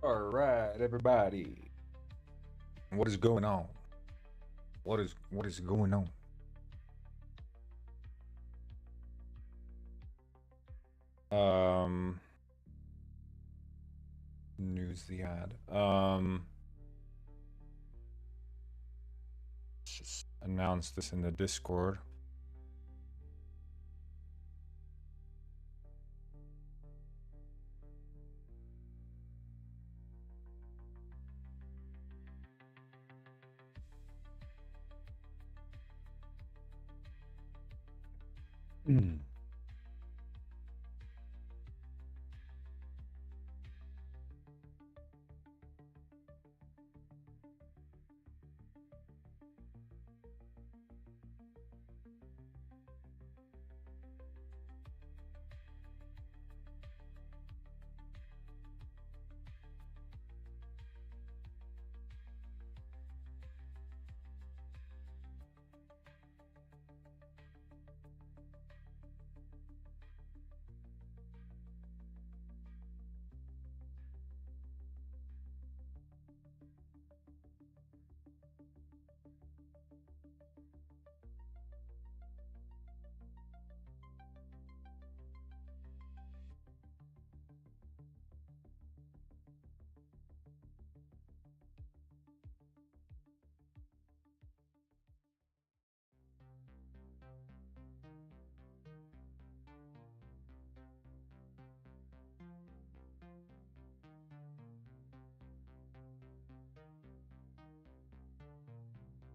All right, everybody. What is going on? What is going on? Um, News the ad. Let's just announce this in the Discord. Mm.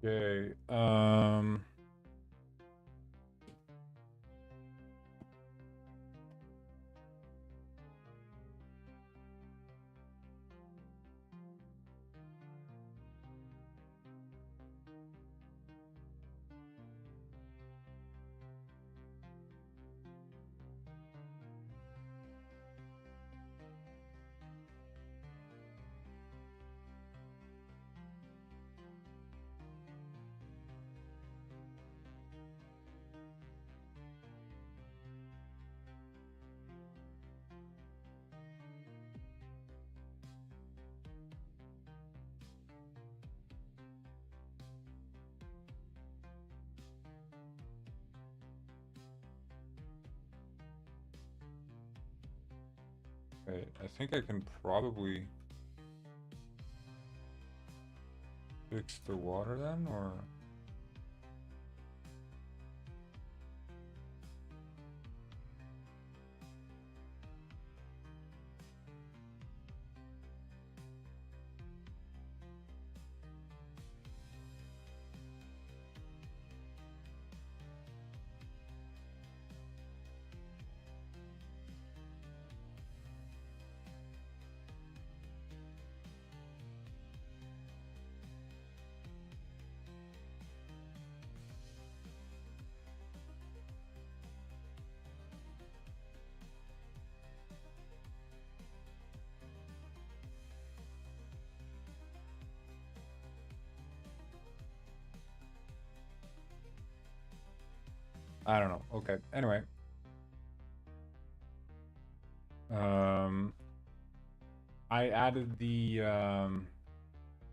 Okay. Okay. I think I can probably fix the water then, or I don't know. Okay. Anyway. Um, I added the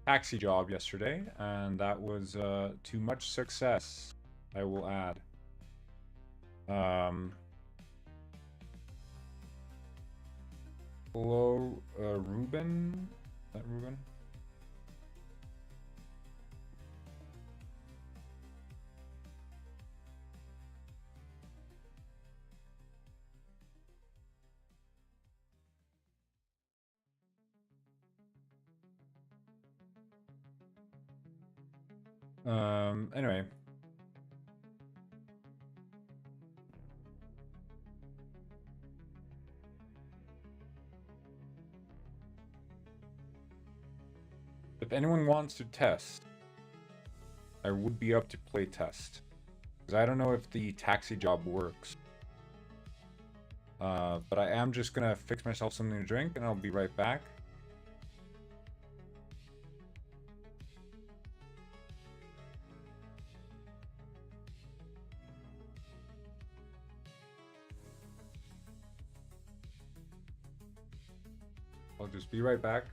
taxi job yesterday, and that was to much success, I will add. Um, Hello, Ruben? Is that Ruben? Anyway. If anyone wants to test, I would be up to play test. Because I don't know if the taxi job works. But I am just gonna fix myself something to drink, and I'll be right back. I'll just be right back.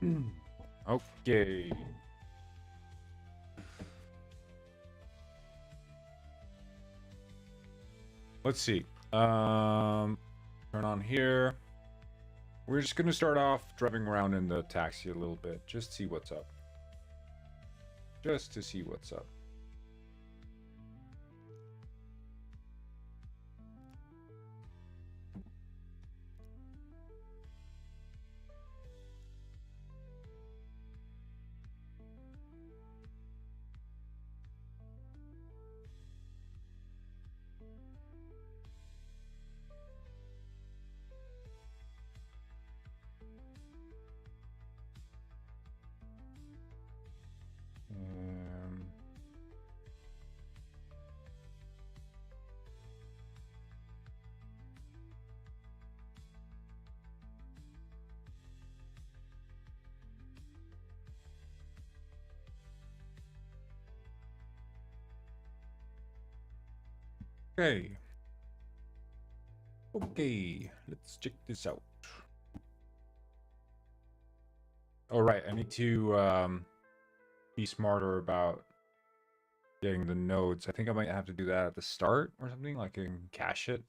Okay. Let's see. Turn on here. We're just gonna start off driving around in the taxi a little bit, just see what's up. Just to see what's up. Um, okay. Okay, let's check this out. All right, I need to be smarter about getting the nodes. I think I might have to do that at the start or something, like I can cache it.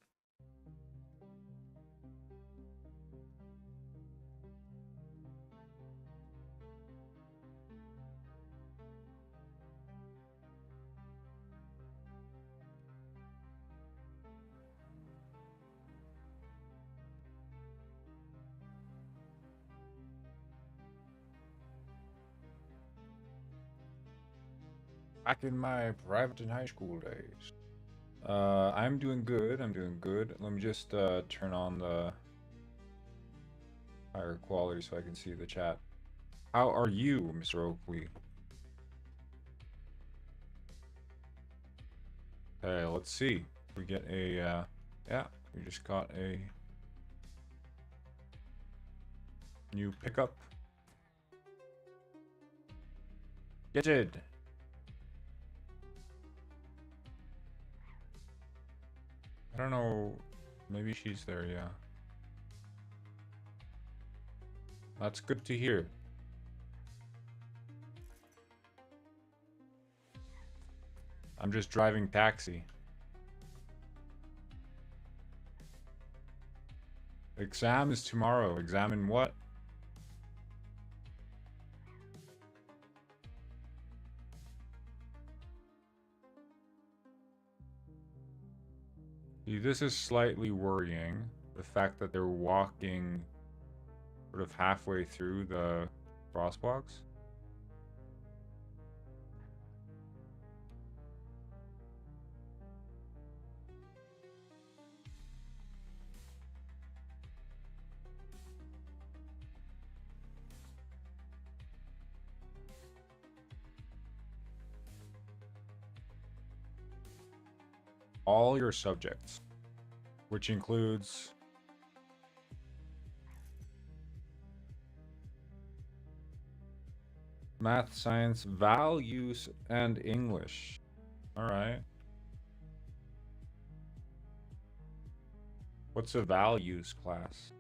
Back in my private and high school days. I'm doing good. I'm doing good. Let me just turn on the higher quality so I can see the chat. How are you, Mr. Oakley? Hey, let's see. We get a yeah, we just got a new pickup. Get it. I don't know. Maybe she's there, yeah. That's good to hear. I'm just driving taxi. Exam is tomorrow. Exam in what? See, this is slightly worrying. The fact that they're walking sort of halfway through the crosswalks. All your subjects, which includes math, science, values, and English. All right. What's a values class?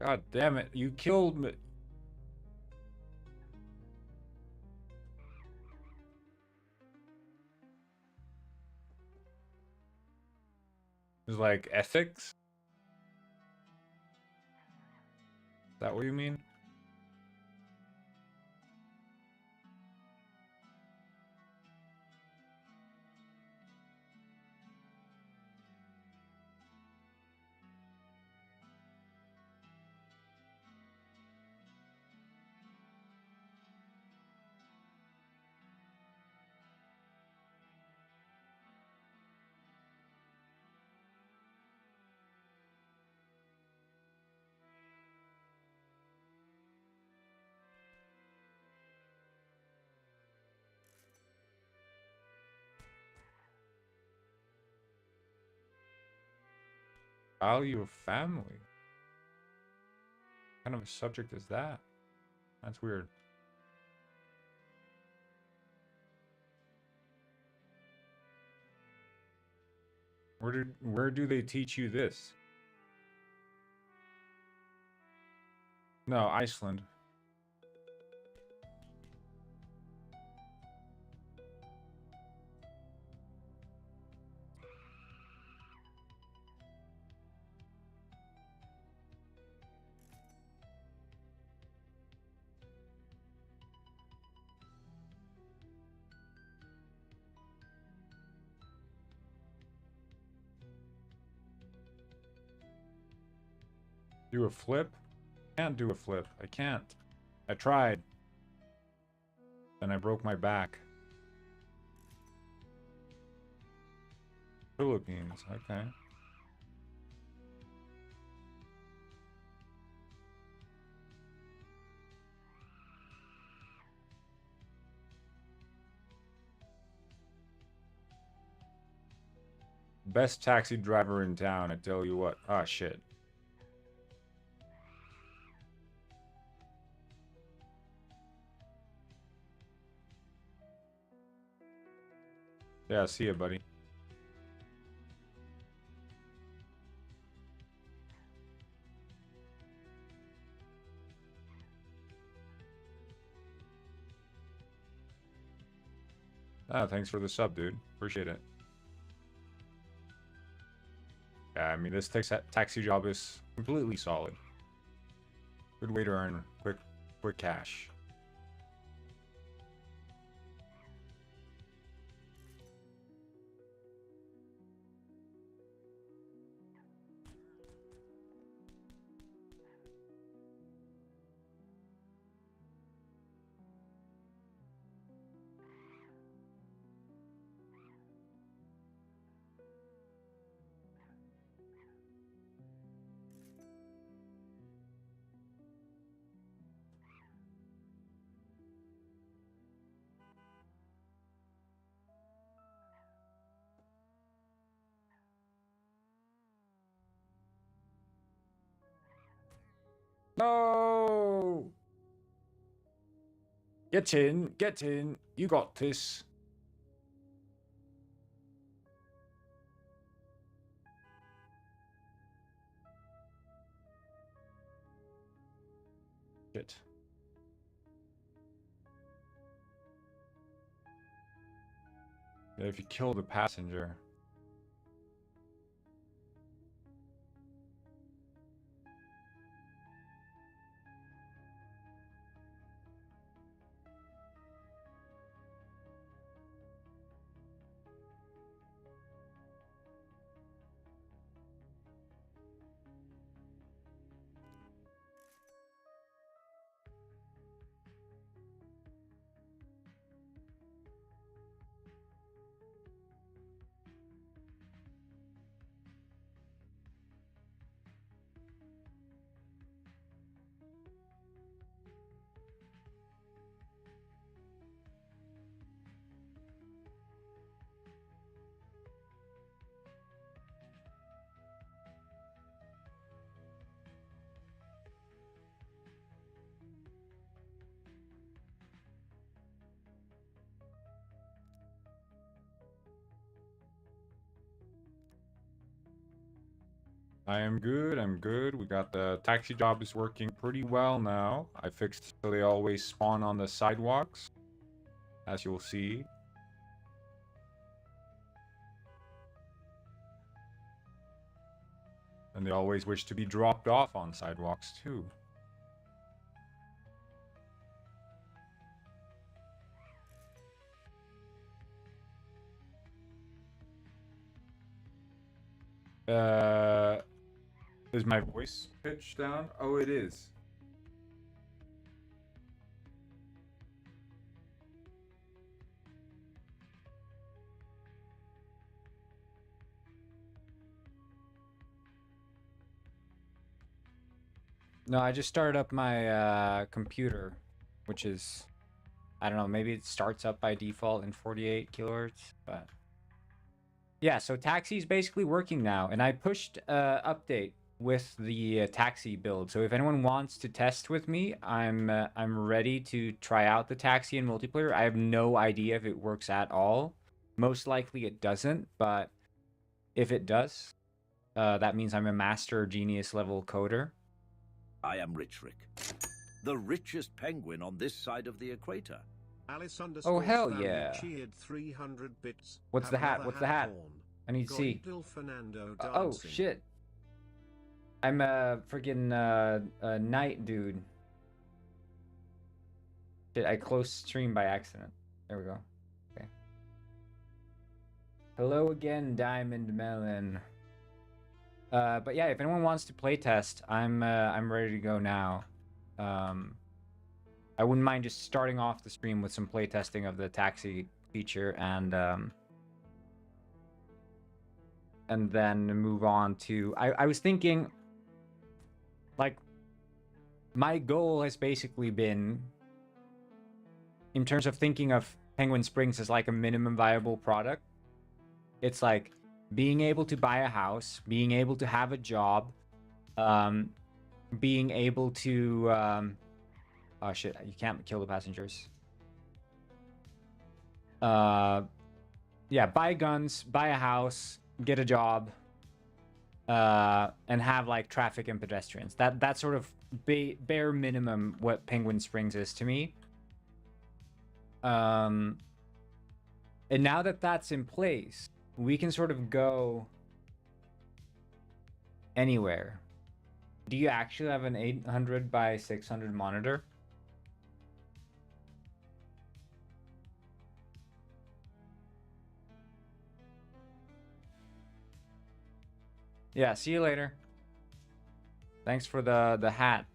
God damn it, you killed me. It's like ethics? Is that what you mean? Value of family. What kind of a subject is that? That's weird. Where do they teach you this? No, Iceland. Do a flip? Can't do a flip. I can't. I tried. Then I broke my back. Philippines, okay. Best taxi driver in town, I tell you what. Ah, shit. Yeah, see ya, buddy. Ah, thanks for the sub, dude. Appreciate it. Yeah, I mean, this taxi job is completely solid. Good way to earn quick cash. No! Get in, get in. You got this. Shit. Yeah, if you kill the passenger. I am good, I'm good. We got the taxi job is working pretty well now. I fixed so they always spawn on the sidewalks, as you'll see. And they always wish to be dropped off on sidewalks too. Is my voice pitched down? Oh, it is. No, I just started up my computer, which is, I don't know, maybe it starts up by default in 48 kilohertz, but Yeah, so Taxi's basically working now, and I pushed update with the Taxi build. So if anyone wants to test with me, I'm ready to try out the Taxi in multiplayer. I have no idea if it works at all. Most likely it doesn't, but if it does, that means I'm a master genius level coder. I am Rich Rick, the richest penguin on this side of the equator. Alice Oh hell Value yeah! cheered 300 bits. What's the hat? Another What's the hat? horn. I need to see. Fernando Oh dancing. shit! I'm a freaking night dude. Shit, I closed stream by accident. There we go. Okay. Hello again, Diamond Melon. But yeah, if anyone wants to playtest, I'm ready to go now. I wouldn't mind just starting off the stream with some playtesting of the Taxi feature and then move on to. I was thinking, like, my goal has basically been, in terms of thinking of Penguin Springs as like a minimum viable product, it's like being able to buy a house, being able to have a job, being able to oh shit, you can't kill the passengers. Yeah, buy guns, buy a house, get a job, and have like traffic and pedestrians. That's sort of bare minimum what Penguin Springs is to me. And now that that's in place, we can sort of go anywhere. Do you actually have an 800 by 600 monitor? Yeah, see you later. Thanks for the hat.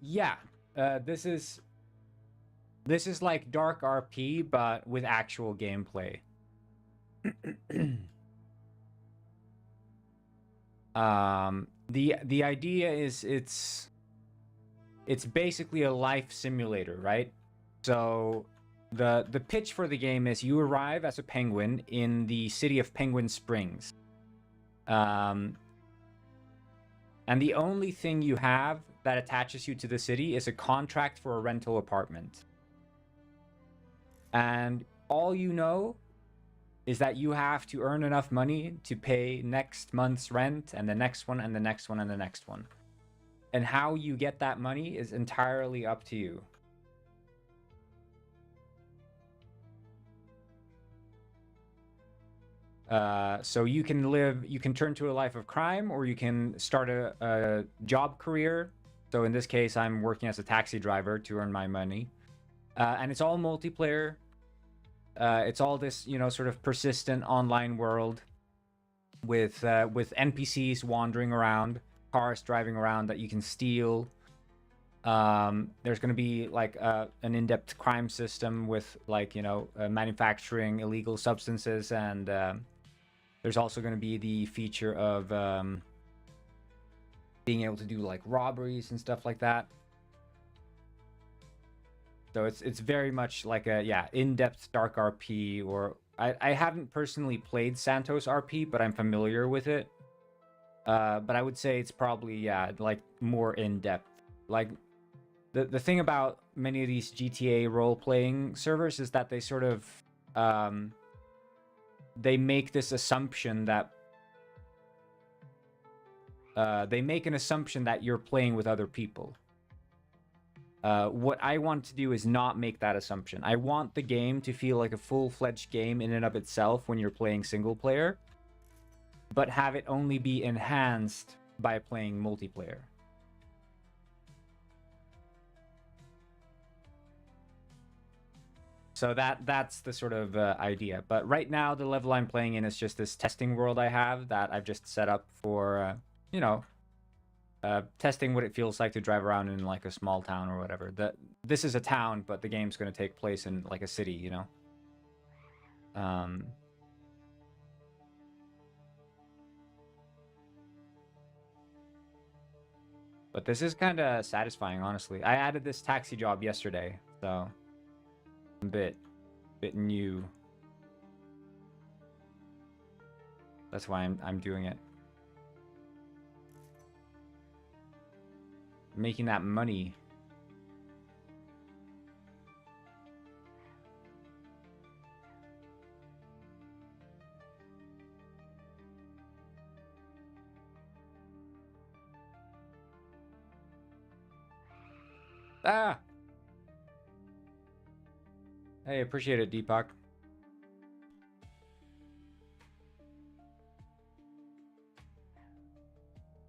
Yeah. This is like Dark RP, but with actual gameplay. The idea is it's basically a life simulator, right? So the pitch for the game is you arrive as a penguin in the city of Penguin Springs. And the only thing you have that attaches you to the city is a contract for a rental apartment. And all you know is that you have to earn enough money to pay next month's rent and the next one and the next one and the next one. And how you get that money is entirely up to you. So you can turn to a life of crime, or you can start a job career. So in this case, I'm working as a taxi driver to earn my money. And it's all multiplayer. It's all this, sort of persistent online world with NPCs wandering around, cars driving around that you can steal. There's going to be like an in-depth crime system with like, manufacturing illegal substances, and there's also going to be the feature of being able to do like robberies and stuff like that. So it's very much like a in-depth Dark RP, or I haven't personally played Santos RP, but I'm familiar with it. But I would say it's probably like more in-depth. Like the thing about many of these GTA role-playing servers is that they sort of they make this assumption that they make an assumption that you're playing with other people. What I want to do is not make that assumption. I want the game to feel like a full-fledged game in and of itself when you're playing single player. but have it only be enhanced by playing multiplayer. So that's the sort of idea. But right now, the level I'm playing in is just this testing world I have that I've just set up for, you know, testing what it feels like to drive around in like a small town or whatever. This is a town, but the game's going to take place in like a city, you know. But this is kind of satisfying, honestly. I added this taxi job yesterday, so a bit new. That's why I'm doing it. Making that money. Ah! Hey, appreciate it, Deepak.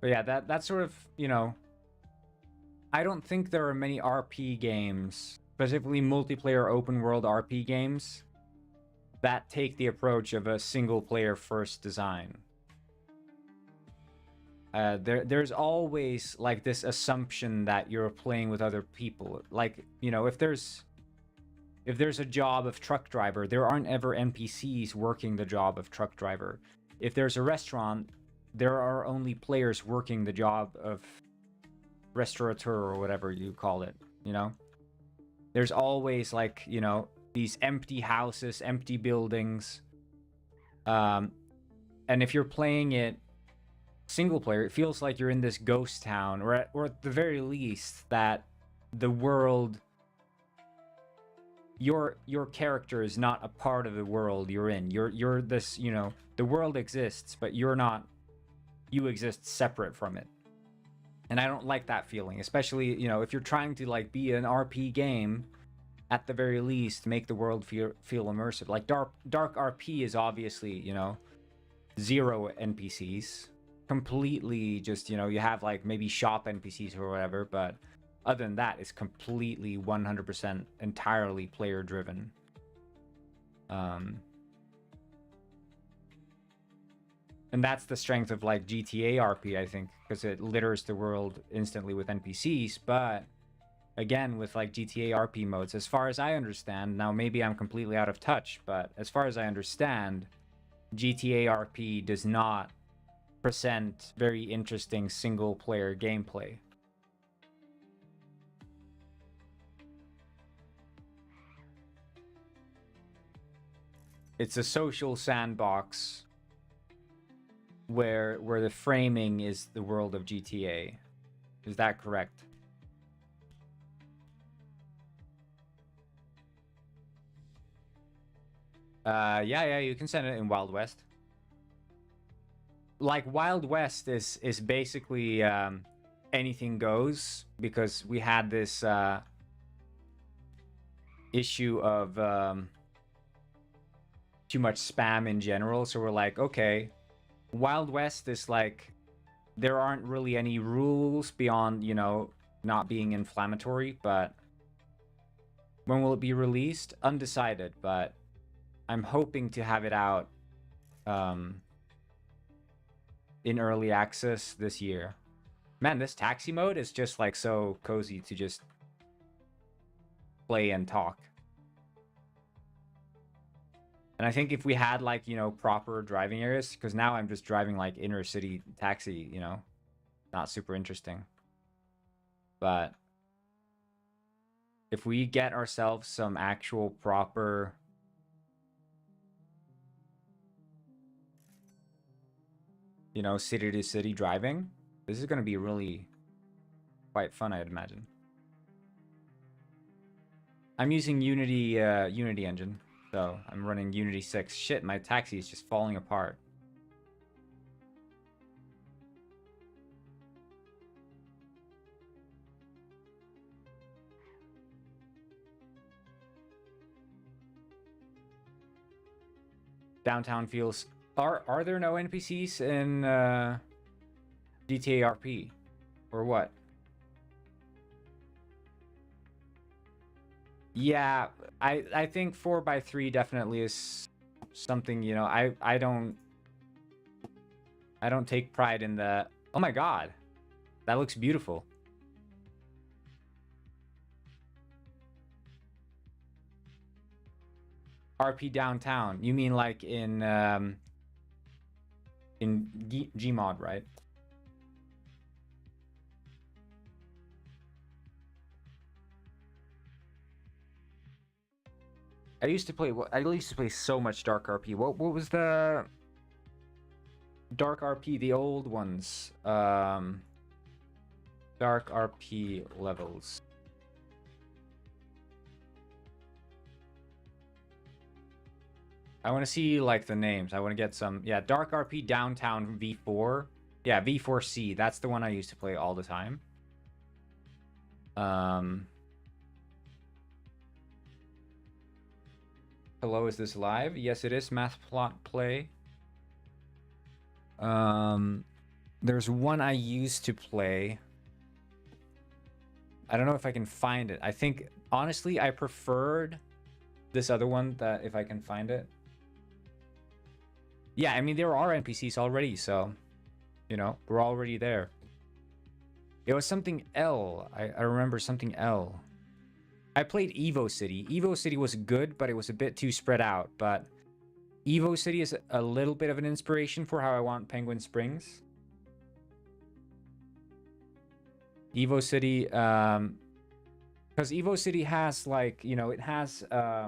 But yeah, that's sort of, you know, I don't think there are many RP games, specifically multiplayer open world RP games, that take the approach of a single player first design. There's always like this assumption that you're playing with other people. Like, you know, if there's a job of truck driver, there aren't ever NPCs working the job of truck driver. If there's a restaurant, there are only players working the job of restaurateur or whatever you call it, you know? There's always like, you know, these empty houses, empty buildings. And if you're playing it single player, it feels like you're in this ghost town, or at the very least that the world, your character is not a part of the world you're in. You're this, you know, the world exists, but you're not, you exist separate from it. And I don't like that feeling, especially, you know, if you're trying to like be an RP game, at the very least make the world feel immersive. Like dark RP is obviously, you know, 0 NPCs, completely just, you know, you have like maybe shop NPCs or whatever, but other than that, it's completely 100% entirely player driven. And that's the strength of like GTA RP, I think, because it litters the world instantly with NPCs. But again, with like GTA RP modes, as far as I understand, now maybe I'm completely out of touch, but as far as I understand, GTA RP does not present very interesting single player gameplay. It's a social sandbox where the framing is the world of GTA. Is that correct? Yeah, you can send it in Wild West. Like Wild West is basically anything goes, because we had this issue of too much spam in general, so we're like, okay, Wild West is like, there aren't really any rules beyond, you know, not being inflammatory, but when will it be released? Undecided, but I'm hoping to have it out in early access this year. Man, this taxi mode is just like so cozy to just play and talk. And I think if we had like, you know, proper driving areas, because now I'm just driving like inner city taxi, you know, not super interesting. But if we get ourselves some actual proper you know, city to city driving, this is going to be really quite fun, I'd imagine. I'm using Unity engine, so I'm running Unity 6. Shit, my taxi is just falling apart. Downtown feels Are there no NPCs in GTA RP or what? Yeah, I think 4x3 definitely is something, you know, I don't take pride in the. Oh my god. That looks beautiful. RP downtown. You mean like in Gmod, right? I used to play so much Dark RP. What was the Dark RP, the old ones? Dark RP levels. I want to see like the names. I want to get some. Yeah, Dark RP Downtown V4. Yeah, V4C. That's the one I used to play all the time. Hello, is this live? Yes, it is. Math plot play. There's one I used to play. I don't know if I can find it. I think honestly I preferred this other one, that if I can find it. Yeah, I mean there are NPCs already, so you know, we're already there. It was something L. I remember something L. I played Evo City. Evo City was good, but it was a bit too spread out. But Evo City is a little bit of an inspiration for how I want Penguin Springs. Evo City, because Evo City has like, you know, it has, how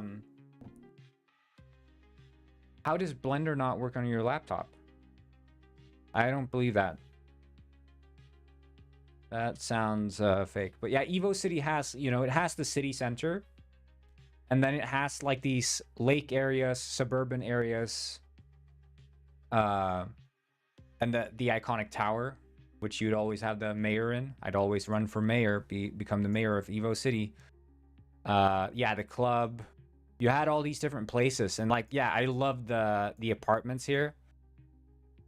does Blender not work on your laptop? I don't believe that. That sounds fake. But yeah, Evo City has, you know, it has the city center. And then it has like these lake areas, suburban areas. And the iconic tower, which you'd always have the mayor in. I'd always run for mayor, become the mayor of Evo City. Yeah, the club. You had all these different places. And like, yeah, I loved the apartments here.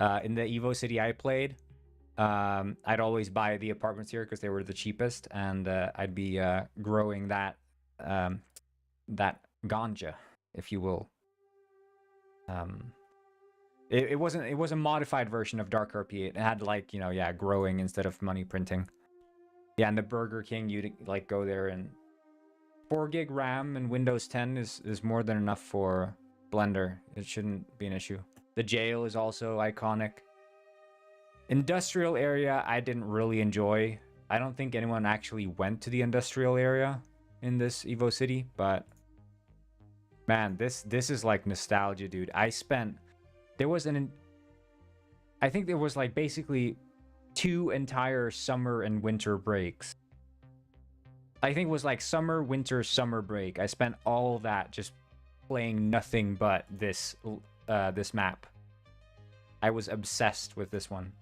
In the Evo City I played. I'd always buy the apartments here because they were the cheapest, and I'd be growing that that ganja, if you will. It was a modified version of Dark RP. It had like, you know, yeah, growing instead of money printing. Yeah, and the Burger King, you'd like go there, and 4 gig RAM and Windows 10 is more than enough for Blender. It shouldn't be an issue. The jail is also iconic. Industrial area, I didn't really enjoy. I don't think anyone actually went to the industrial area in this Evo City, but man, this is like nostalgia, dude. I think there was like basically 2 entire summer and winter breaks. I think it was like summer, winter, summer break. I spent all that just playing nothing but this map. I was obsessed with this one.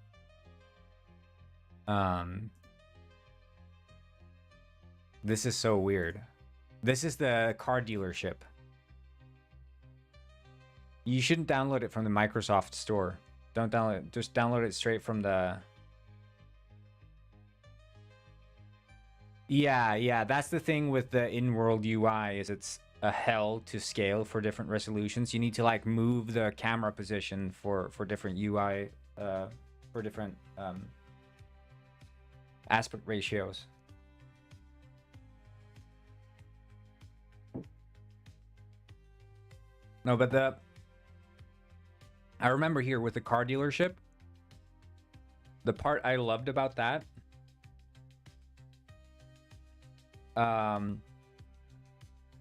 This is so weird. This is the car dealership. You shouldn't download it from the Microsoft store. Don't download it. Just download it straight from the... Yeah, that's the thing with the in-world UI, is it's a hell to scale for different resolutions. You need to like move the camera position for different UI, for different aspect ratios. No, but I remember here with the car dealership, the part I loved about that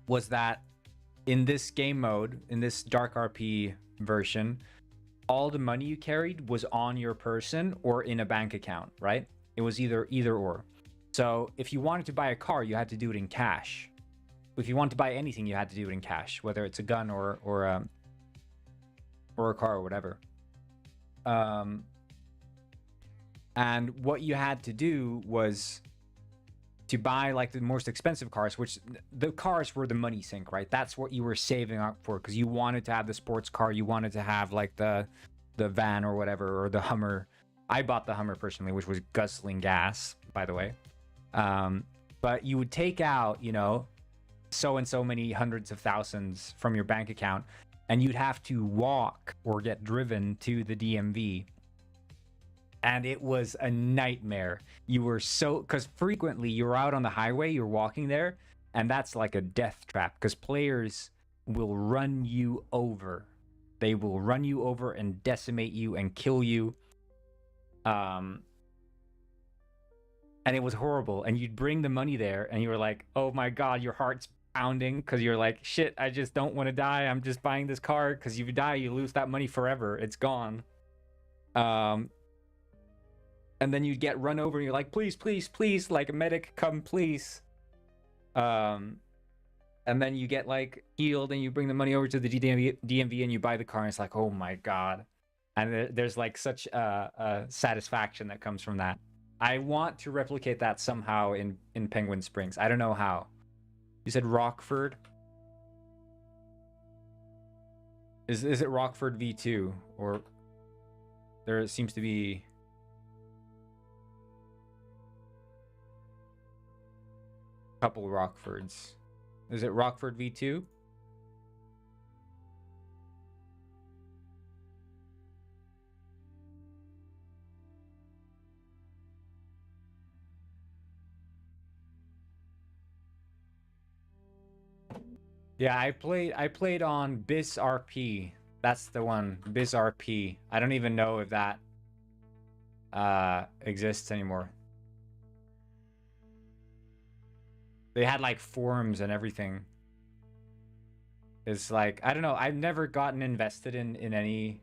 was that in this game mode, in this Dark RP version, all the money you carried was on your person or in a bank account, right? It was either or. So if you wanted to buy a car, you had to do it in cash. If you want to buy anything, you had to do it in cash, whether it's a gun or a car or whatever. And what you had to do was to buy like the most expensive cars, which the cars were the money sink, right? That's what you were saving up for, because you wanted to have the sports car, you wanted to have like the van or whatever, or the Hummer. I bought the Hummer personally, which was guzzling gas, by the way. But you would take out, you know, so and so many hundreds of thousands from your bank account, and you'd have to walk or get driven to the DMV. And it was a nightmare. You were so, because frequently you're out on the highway, you're walking there, and that's like a death trap, because players will run you over. They will run you over and decimate you and kill you. And it was horrible. And you'd bring the money there, and you were like, oh my God, your heart's pounding, because you're like, shit, I just don't want to die. I'm just buying this car, because if you die, you lose that money forever. It's gone. And then you'd get run over and you're like, please, please, please, like a medic, come, please. And then you get like healed and you bring the money over to the DMV and you buy the car, and it's like, oh my God. And there's like such a satisfaction that comes from that. I want to replicate that somehow in Penguin Springs. I don't know how. You said Rockford? Is it Rockford V2? Or there seems to be... couple Rockfords. Is it Rockford V2? Yeah, I played on Biz RP. That's the one, Biz RP. I don't even know if that exists anymore. They had like forums and everything. It's like, I don't know, I've never gotten invested in any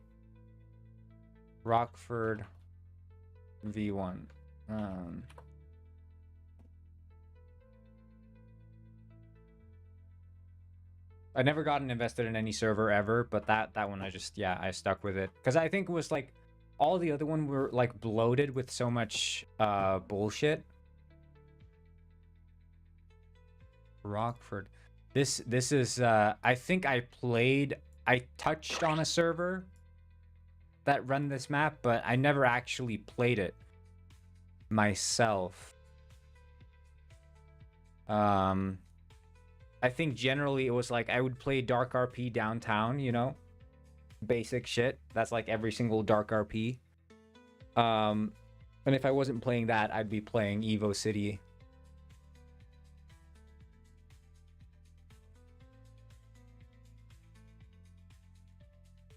Rockford V1. I never gotten invested in any server ever, but that one I just, yeah, I stuck with it. Because I think it was like, all the other ones were like bloated with so much bullshit. Rockford. This is I think I touched on a server that run this map, but I never actually played it myself. I think generally it was like I would play Dark RP downtown, you know, basic shit. That's like every single Dark RP. And if I wasn't playing that, I'd be playing Evo City.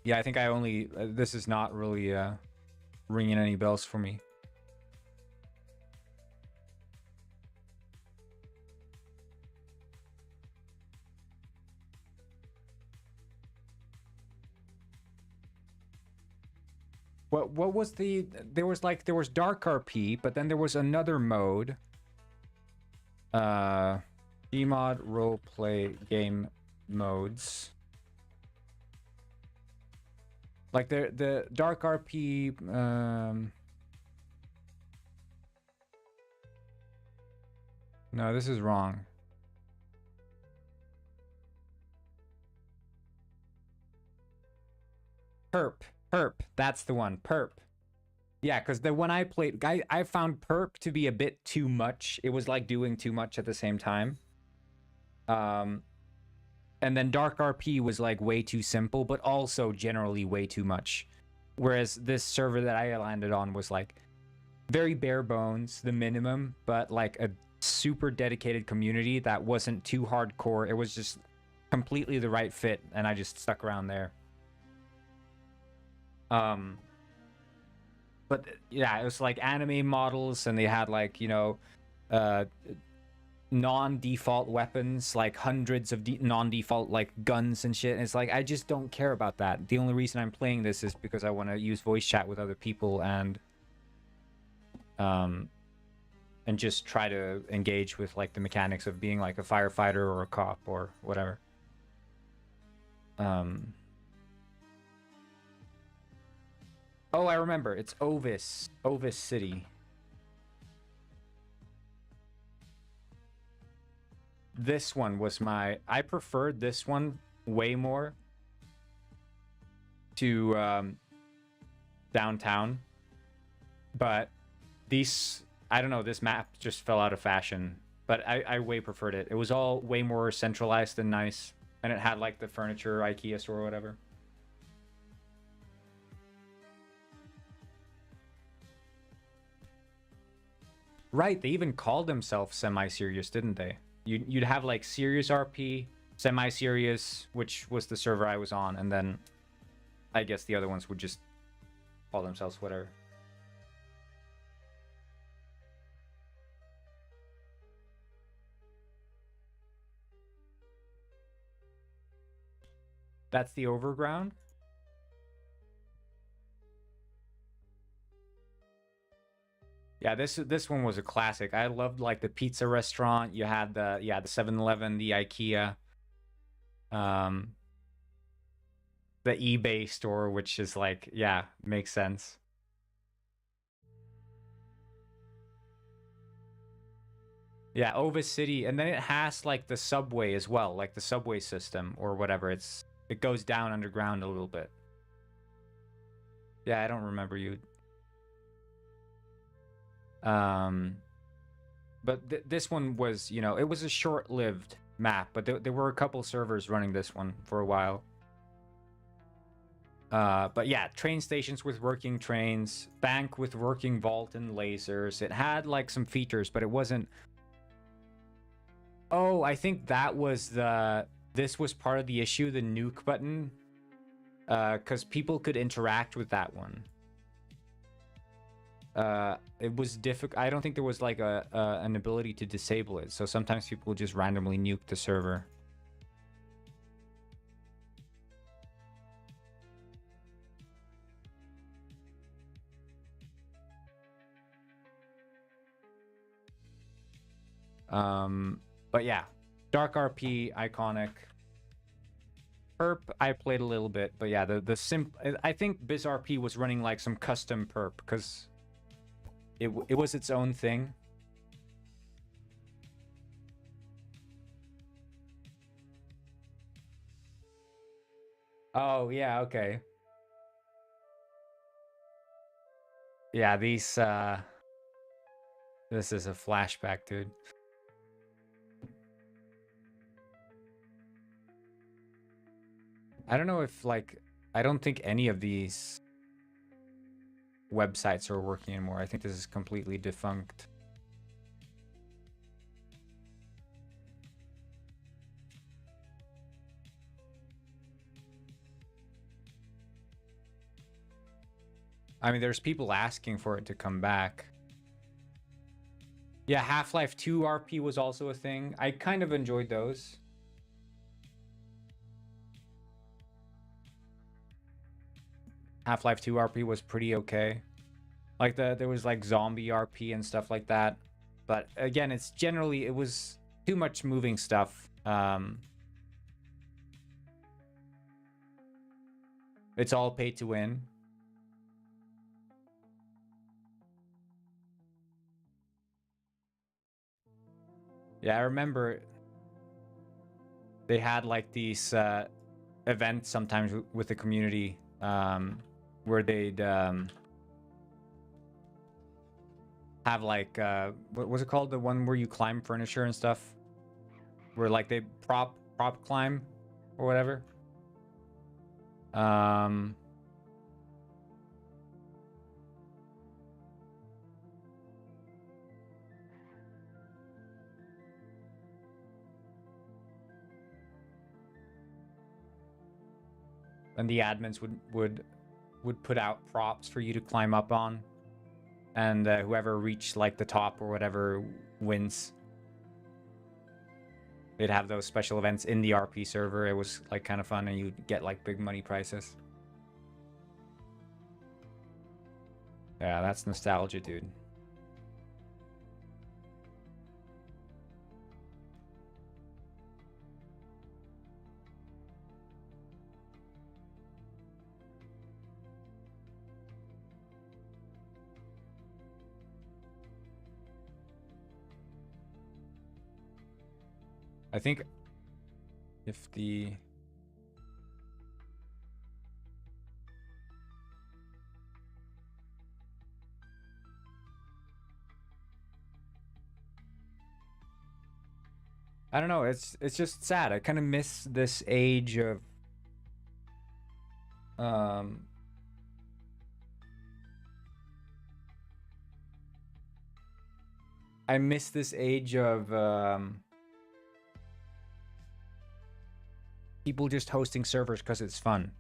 Yeah, I think I only... this is not really ringing any bells for me. What was the... There was Dark RP, but then there was another mode. Gmod roleplay game modes. Like the Dark RP, no, this is wrong. Perp, that's the one, Perp. Yeah, because the one I played, I found Perp to be a bit too much. It was like doing too much at the same time. And then Dark RP was like way too simple, but also generally way too much. Whereas this server that I landed on was like very bare bones, the minimum, but like a super dedicated community that wasn't too hardcore. It was just completely the right fit, and I just stuck around there. But yeah, it was like anime models, and they had like, you know, non-default weapons, like hundreds of non-default like guns and shit. And it's like, I just don't care about that. The only reason I'm playing this is because I want to use voice chat with other people and just try to engage with like the mechanics of being like a firefighter or a cop or whatever. Oh, I remember. It's Ovis City. this one was I preferred this one way more to downtown, but I don't know, this map just fell out of fashion, but I way preferred it. It was all way more centralized and nice, and it had like the furniture IKEA store or whatever. Right, they even called themselves semi-serious, didn't they? You'd have like serious RP, semi-serious, which was the server I was on, and then I guess the other ones would just call themselves whatever. That's the overground? Yeah, this one was a classic. I loved like the pizza restaurant. You had the 7-Eleven, the IKEA, the eBay store, which is like, yeah, makes sense. Yeah, Ovis City, and then it has like the subway as well, like the subway system or whatever. It goes down underground a little bit. Yeah, I don't remember you. But this one was, you know, it was a short-lived map, but there were a couple servers running this one for a while. But yeah, train stations with working trains, bank with working vault and lasers. It had like some features, but it wasn't. Oh, I think that was this was part of the issue, the nuke button, because people could interact with that one. It was difficult. I don't think there was like an ability to disable it, so sometimes people just randomly nuke the server. But yeah, Dark RP, iconic. Perp, I played a little bit, but yeah, I think Biz RP was running like some custom perp because it was its own thing. Oh yeah, okay. Yeah, this is a flashback, dude. I don't know if like I don't think any of these websites are working anymore. I think this is completely defunct. I mean, there's people asking for it to come back. Yeah, Half-Life 2 RP was also a thing. I kind of enjoyed those. Half-Life 2 RP was pretty okay. Like there was like zombie RP and stuff like that. But again, it was too much moving stuff. It's all pay to win. Yeah, I remember they had like these events sometimes with the community where they'd have like what was it called, the one where you climb furniture and stuff, where like they prop climb or whatever. And the admins would put out props for you to climb up on, and whoever reached like the top or whatever wins. They'd have those special events in the RP server. It was like kind of fun, and you'd get like big money prizes. Yeah, that's nostalgia, dude. I think if the... I don't know, it's just sad. I kind of miss this age of I miss this age of people just hosting servers because it's fun.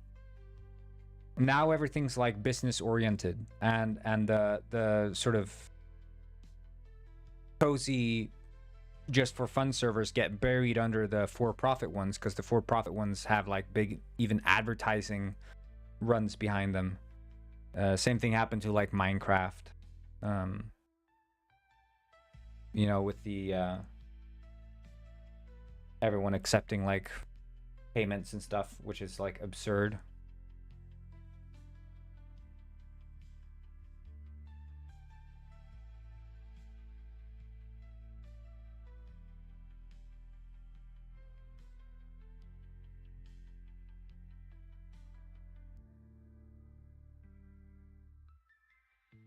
Now everything's like business oriented, and the sort of cozy just for fun servers get buried under the for-profit ones, because the for-profit ones have like big even advertising runs behind them. Same thing happened to like Minecraft, you know, with the everyone accepting like payments and stuff, which is like absurd.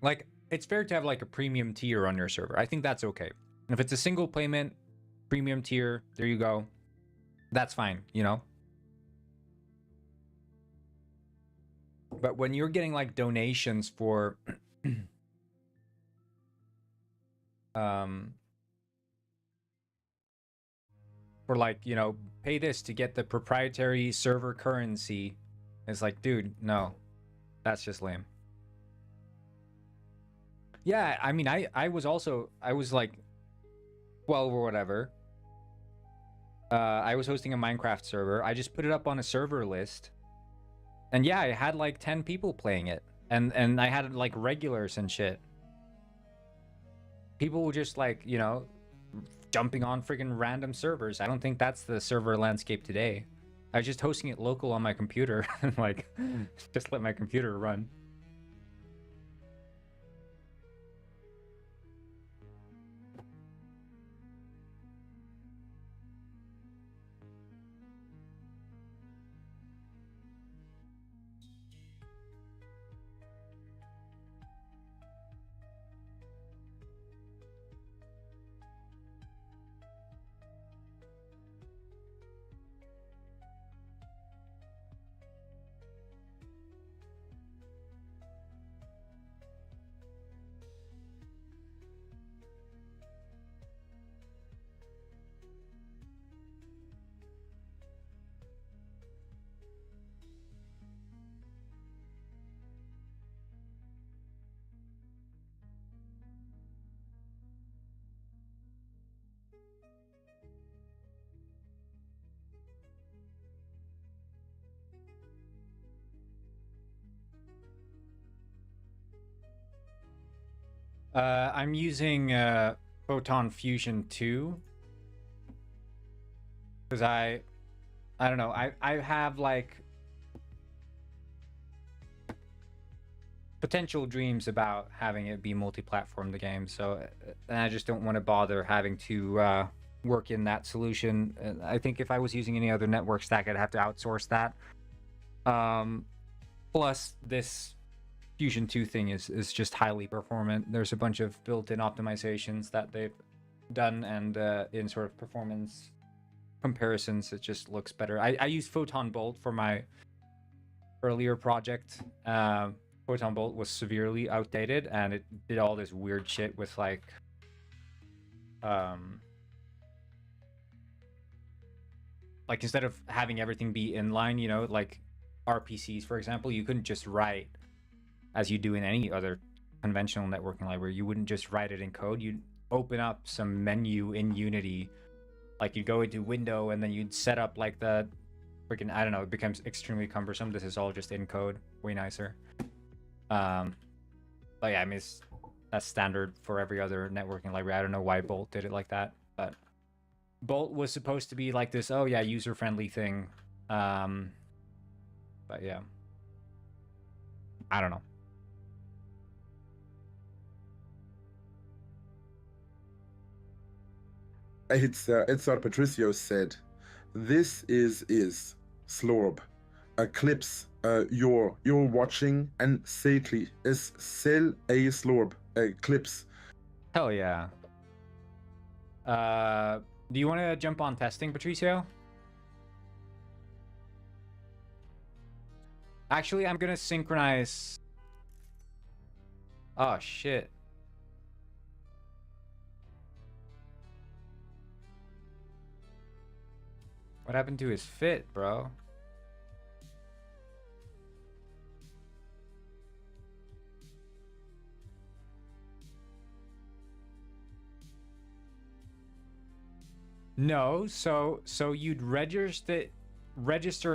Like, it's fair to have like a premium tier on your server. I think that's okay. If it's a single payment premium tier, there you go. That's fine, you know? But when you're getting like donations for for like, you know, pay this to get the proprietary server currency, it's like, dude, no. That's just lame. Yeah, I mean, I was like 12 or whatever. I was hosting a Minecraft server. I just put it up on a server list. And yeah, I had like 10 people playing it. And I had like regulars and shit. People were just like, you know, jumping on freaking random servers. I don't think that's the server landscape today. I was just hosting it local on my computer and like just let my computer run. I'm using Photon Fusion 2 because I don't know, I have like potential dreams about having it be multi-platform, the game, so and I just don't want to bother having to work in that solution. I think if I was using any other network stack, I'd have to outsource that. Plus this Fusion 2 thing is just highly performant. There's a bunch of built-in optimizations that they've done, and in sort of performance comparisons, it just looks better. I used Photon Bolt for my earlier project. Photon Bolt was severely outdated, and it did all this weird shit with like instead of having everything be inline, you know, like RPCs, for example, you couldn't just write as you do in any other conventional networking library. You wouldn't just write it in code. You'd open up some menu in Unity, like you'd go into window and then you'd set up like the freaking, I don't know, it becomes extremely cumbersome. This is all just in code, way nicer. But yeah, I mean, that's standard for every other networking library. I don't know why Bolt did it like that, but Bolt was supposed to be like this, oh yeah, user-friendly thing. But yeah, I don't know. it's what Patricio said. This is Slorb. Eclipse. You're watching and safely is sell a Slorb. Eclipse. Hell yeah. Do you want to jump on testing, Patricio? Actually, I'm gonna synchronize. Oh shit. What happened to his fit, bro? No, so you'd register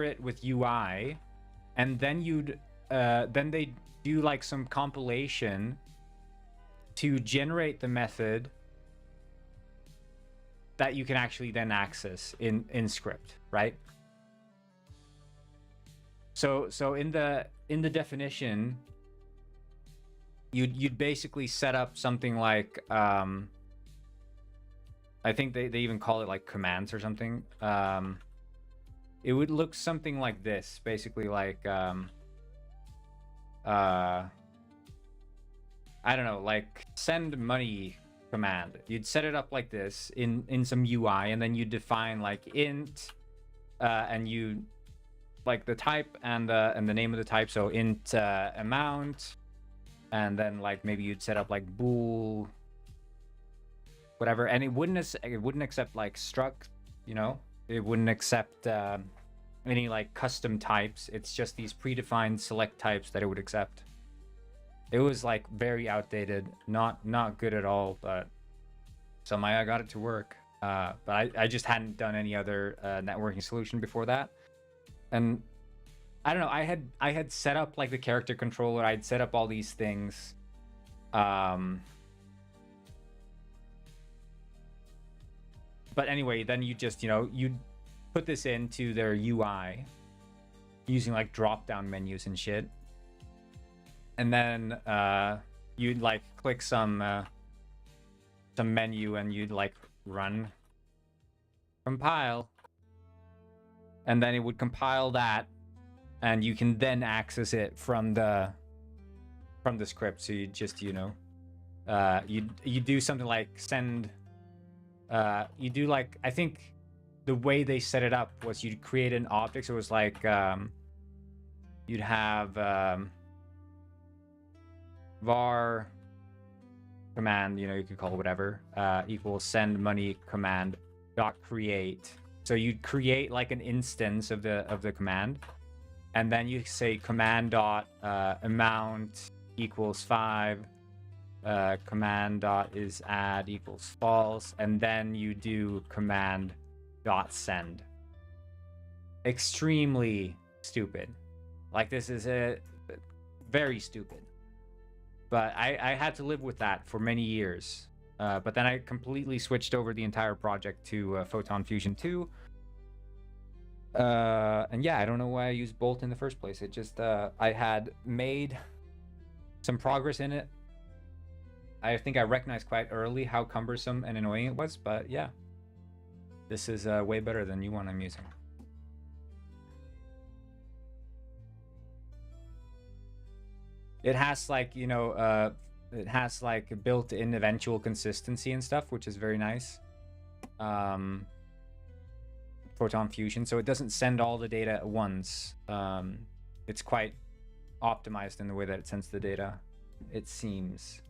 it with UI, and then you'd then they do like some compilation to generate the method that you can actually then access in script, right? So in the definition, you'd basically set up something like I think they even call it like commands or something. It would look something like this, basically like I don't know, like send money command. You'd set it up like this in some UI, and then you define like int and you like the type and the name of the type, so int amount, and then like maybe you'd set up like bool whatever, and it wouldn't accept like struct, you know, it wouldn't accept any like custom types. It's just these predefined select types that it would accept. It was like very outdated, not good at all, but somehow I got it to work. But I just hadn't done any other networking solution before that. And I don't know, I had set up like the character controller, I'd set up all these things. But anyway, then you just, you know, you'd put this into their UI using like drop down menus and shit. And then you'd like click some menu and you'd like run compile, and then it would compile that, and you can then access it from the script. So you just, you know, you do something like send. You do like, I think the way they set it up was you'd create an object. So it was like you'd have var command, you know, you could call it whatever, equals send money command dot create. So you'd create like an instance of the command, and then you say command dot amount equals 5, command dot is add equals false, and then you do command dot send. Extremely stupid. Like, this is a very stupid. But I had to live with that for many years. But then I completely switched over the entire project to Photon Fusion 2. And yeah, I don't know why I used Bolt in the first place. It just, I had made some progress in it. I think I recognized quite early how cumbersome and annoying it was, but yeah. This is way better than the one I'm using. It has like, you know, it has like built-in eventual consistency and stuff, which is very nice. Photon Fusion, so it doesn't send all the data at once. It's quite optimized in the way that it sends the data, it seems.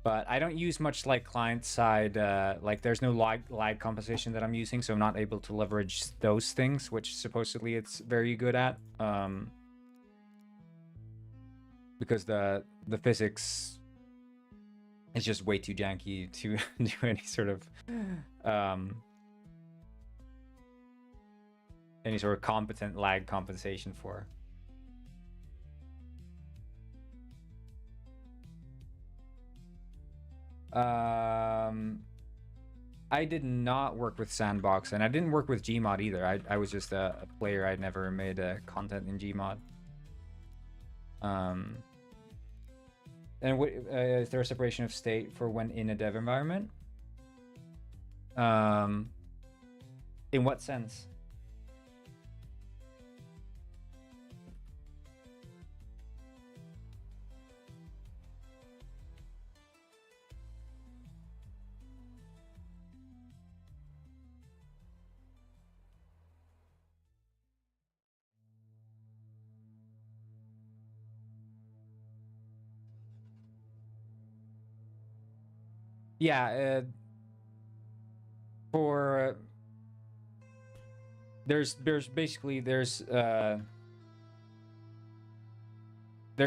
But I don't use much like client side, like there's no lag composition that I'm using, so I'm not able to leverage those things, which supposedly it's very good at. Because the physics is just way too janky to do any sort of competent lag compensation for. I did not work with Sandbox, and I didn't work with Gmod either. I was just a player. I'd never made content in Gmod. And what is there a separation of state for when in a dev environment? In what sense? Yeah, for there's basically there's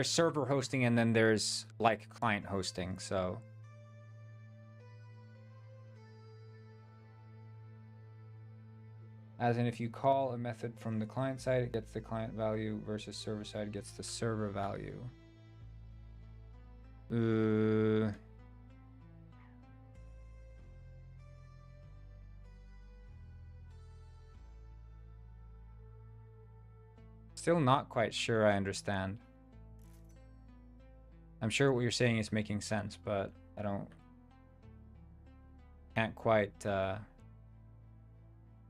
server hosting and then there's like client hosting. So as in if you call a method from the client side, it gets the client value versus server side gets the server value. Still not quite sure I understand. I'm sure what you're saying is making sense, but I can't quite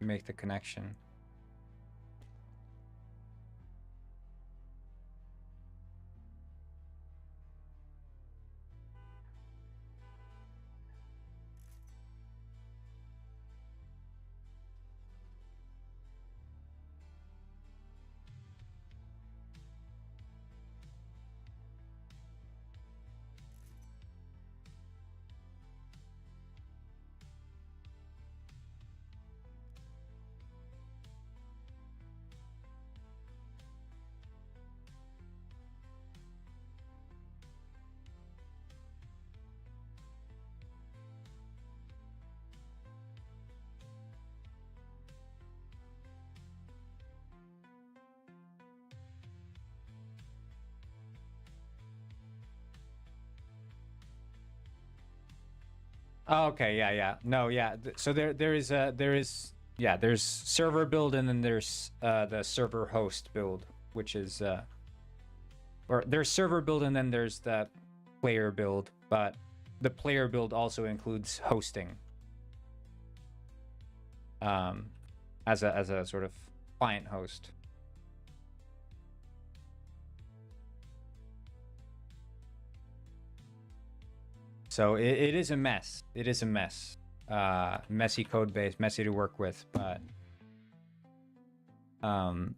make the connection. Oh, okay, yeah. No, yeah. So there's server build and then there's the server host build, which is or there's server build and then there's the player build, but the player build also includes hosting as a sort of client host. So it is a mess. It is a mess. Messy code base, messy to work with, but I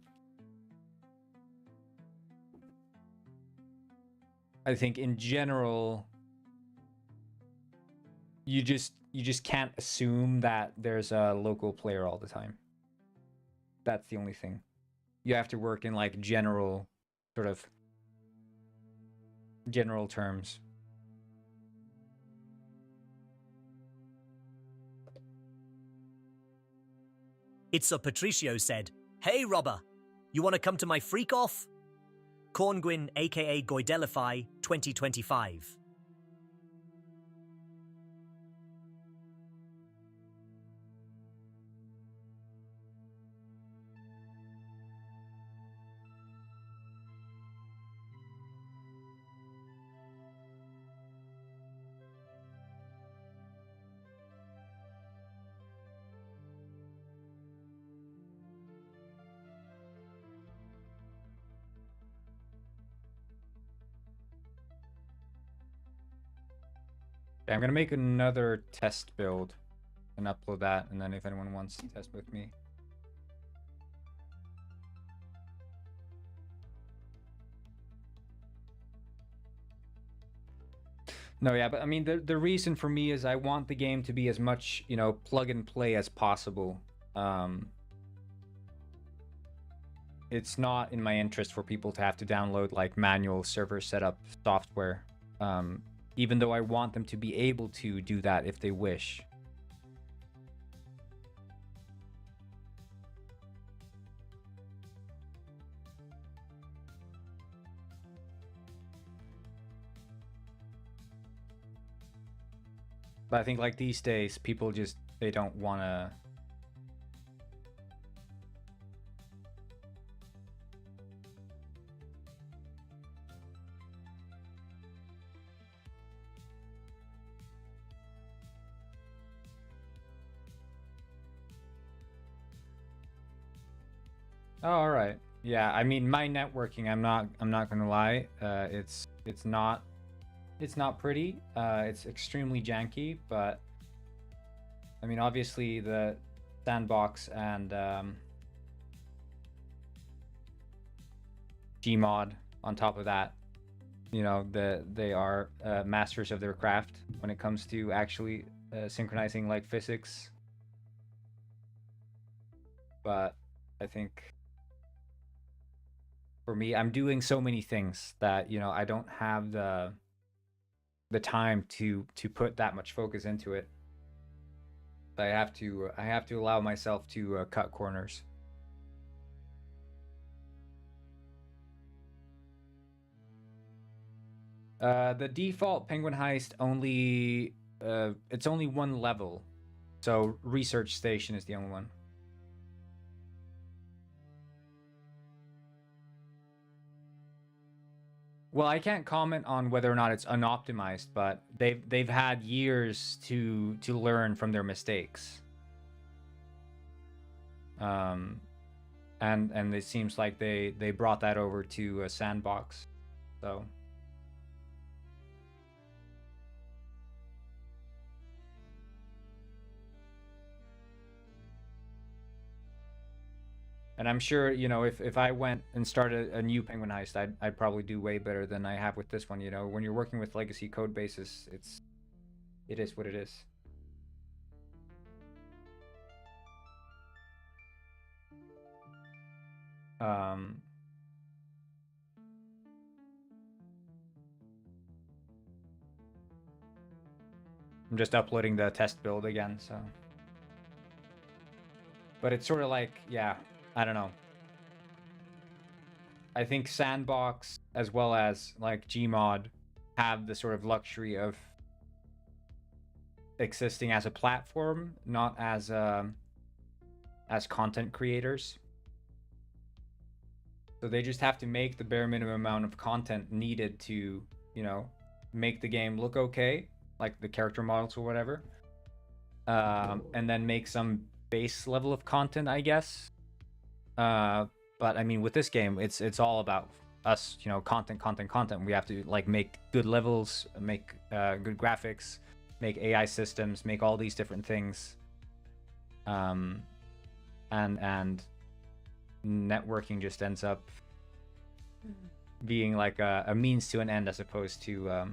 think in general you just can't assume that there's a local player all the time. That's the only thing. You have to work in like general terms. Itza Patricio said, "Hey Robber, you want to come to my freak off? Corngwyn aka Goidelify 2025. Okay, I'm gonna make another test build and upload that, and then if anyone wants to test with me. No, yeah, but I mean the reason for me is I want the game to be as much, plug and play as possible. It's not in my interest for people to have to download like manual server setup software. Even though I want them to be able to do that if they wish. But I think like these days, people they don't want to... Oh, all right. Yeah, I mean, my networking, I'm not gonna lie, it's not pretty. It's extremely janky, but I mean, obviously the sandbox and Gmod on top of that, you know, they are masters of their craft when it comes to actually synchronizing like physics. But I think for me, I'm doing so many things that, you know, I don't have the time to put that much focus into it. I have to allow myself to cut corners. The default Penguin Heist only it's only one level, so Research Station is the only one. Well, I can't comment on whether or not it's unoptimized, but they've had years to learn from their mistakes. And it seems like they brought that over to a sandbox. So and I'm sure, you know, if I went and started a new Penguin Heist, I'd probably do way better than I have with this one. You know, when you're working with legacy code bases, it is what it is. I'm just uploading the test build again, so. But it's sort of like, yeah, I don't know. I think Sandbox as well as like Gmod have the sort of luxury of existing as a platform, not as content creators. So they just have to make the bare minimum amount of content needed to, you know, make the game look okay, like the character models or whatever, and then make some base level of content, I guess. But I mean, with this game, it's all about us, you know, content. We have to like make good levels, make good graphics, make AI systems, make all these different things. And networking just ends up being like a means to an end as opposed to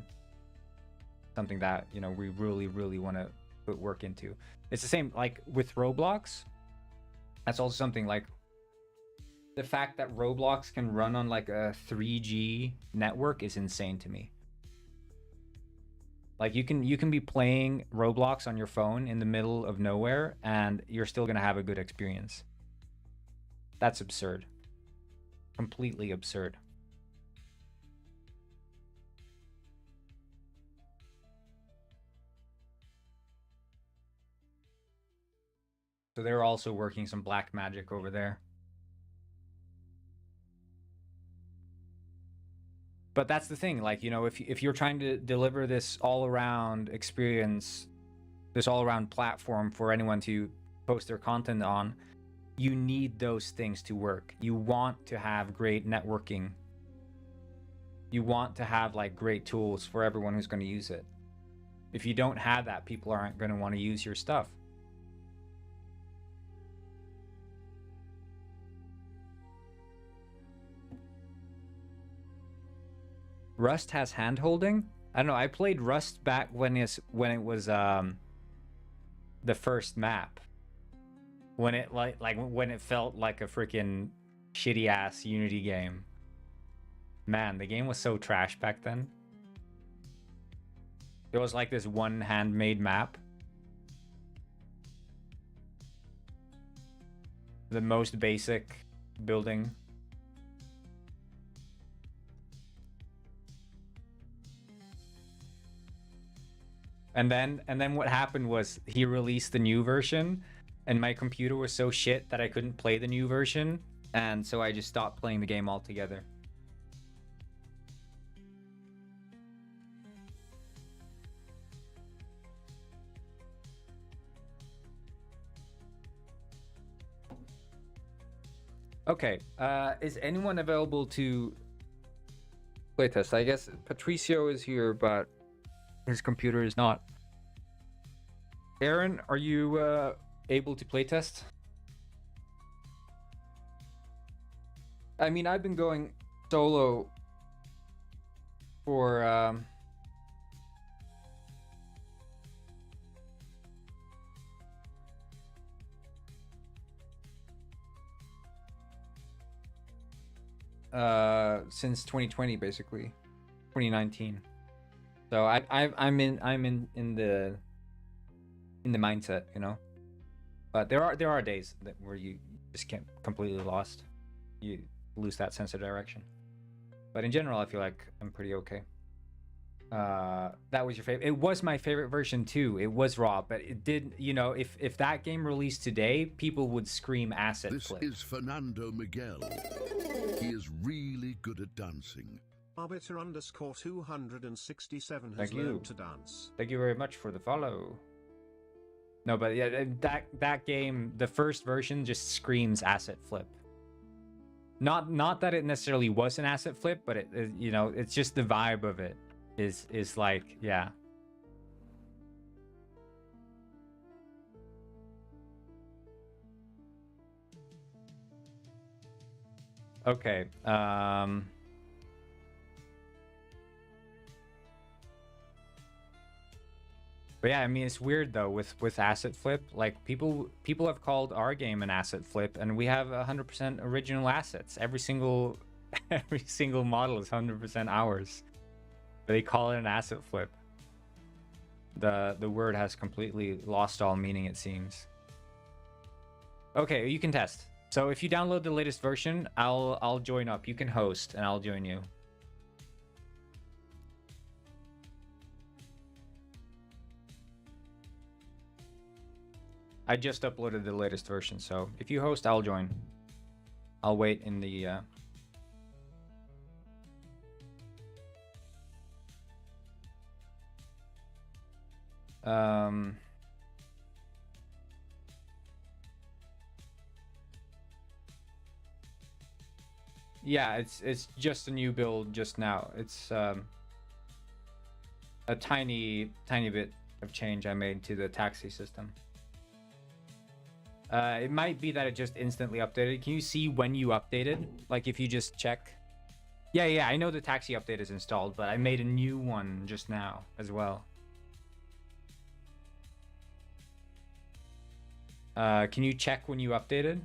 something that, you know, we really want to put work into. It's the same like with Roblox. That's also something like the fact that Roblox can run on like a 3G network is insane to me. Like you can be playing Roblox on your phone in the middle of nowhere and you're still gonna have a good experience. That's absurd. Completely absurd. So they're also working some black magic over there. But that's the thing, like, you know, if you're trying to deliver this all-around experience, this all-around platform for anyone to post their content on, you need those things to work. You want to have great networking. You want to have like great tools for everyone who's going to use it. If you don't have that, people aren't going to want to use your stuff. Rust has hand-holding? I don't know. I played Rust back when it was the first map. When it when it felt like a freaking shitty ass Unity game. Man, the game was so trash back then. It was like this one handmade map. The most basic building. And then what happened was he released the new version and my computer was so shit that I couldn't play the new version, and so I just stopped playing the game altogether. Okay. Is anyone available to playtest? I guess Patricio is here, but his computer is not. Aaron, are you able to playtest? I mean, I've been going solo for since 2020, basically 2019. So I'm in the mindset, you know. But there are days where you just get completely lost. You lose that sense of direction. But in general, I feel like I'm pretty okay. That was your favorite. It was my favorite version too. It was raw, but it did, you know, if that game released today, people would scream asset flip. This is Fernando Miguel. He is really good at dancing. Arbiter underscore 267 has Thank you. learned to dance. Thank you very much for the follow. No, but yeah, that game, the first version just screams asset flip. Not that it necessarily was an asset flip, but it you know, it's just the vibe of it is like, yeah. Okay. But yeah, I mean, it's weird though with asset flip. Like people have called our game an asset flip, and we have 100% original assets. Every single model is 100% ours. But they call it an asset flip. The word has completely lost all meaning, it seems. Okay, you can test. So if you download the latest version, I'll join up. You can host, and I'll join you. I just uploaded the latest version, so if you host, I'll join. I'll wait in the yeah, it's just a new build just now. It's a tiny bit of change I made to the taxi system. It might be that it just instantly updated. Can you see when you updated? Like if you just check. Yeah, I know the taxi update is installed, but I made a new one just now as well. Can you check when you updated?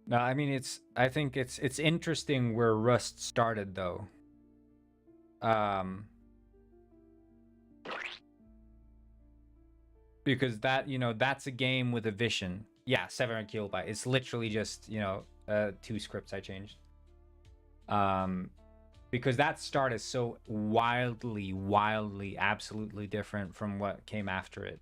No, I mean I think it's interesting where Rust started though. Because that, you know, that's a game with a vision. Yeah, 700 kilobyte. It's literally just, you know, 2 scripts I changed. Because that start is so wildly, absolutely different from what came after it.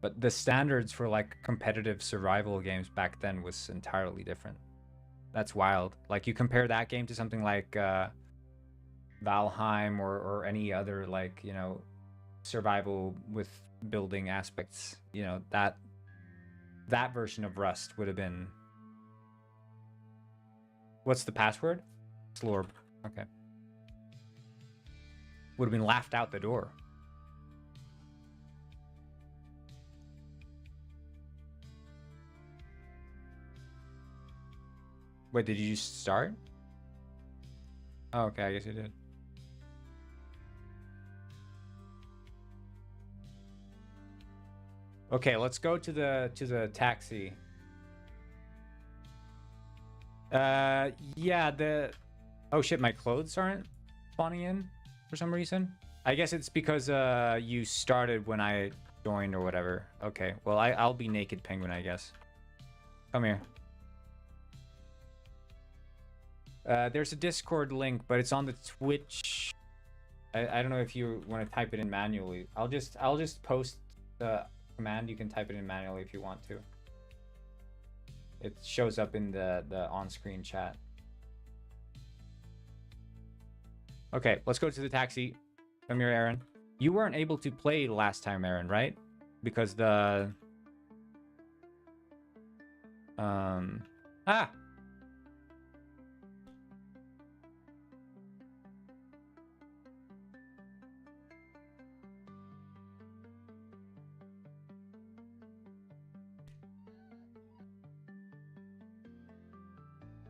But the standards for like competitive survival games back then was entirely different. That's wild. Like you compare that game to something like Valheim or any other, like, you know, survival with building aspects, you know, that version of Rust would have been... What's the password? Slorb. Okay. Would have been laughed out the door. Wait, did you just start? Oh, okay, I guess you did. Okay, let's go to the taxi. Yeah, oh shit, my clothes aren't spawning in for some reason. I guess it's because you started when I joined or whatever. Okay, well, I'll be naked penguin, I guess. Come here. There's a Discord link, but it's on the Twitch. I don't know if you want to type it in manually. I'll just post the command. You can type it in manually if you want to. It shows up in the on-screen chat. Okay, let's go to the taxi. Come here, Aaron. You weren't able to play last time, Aaron, right? Because the... Ah!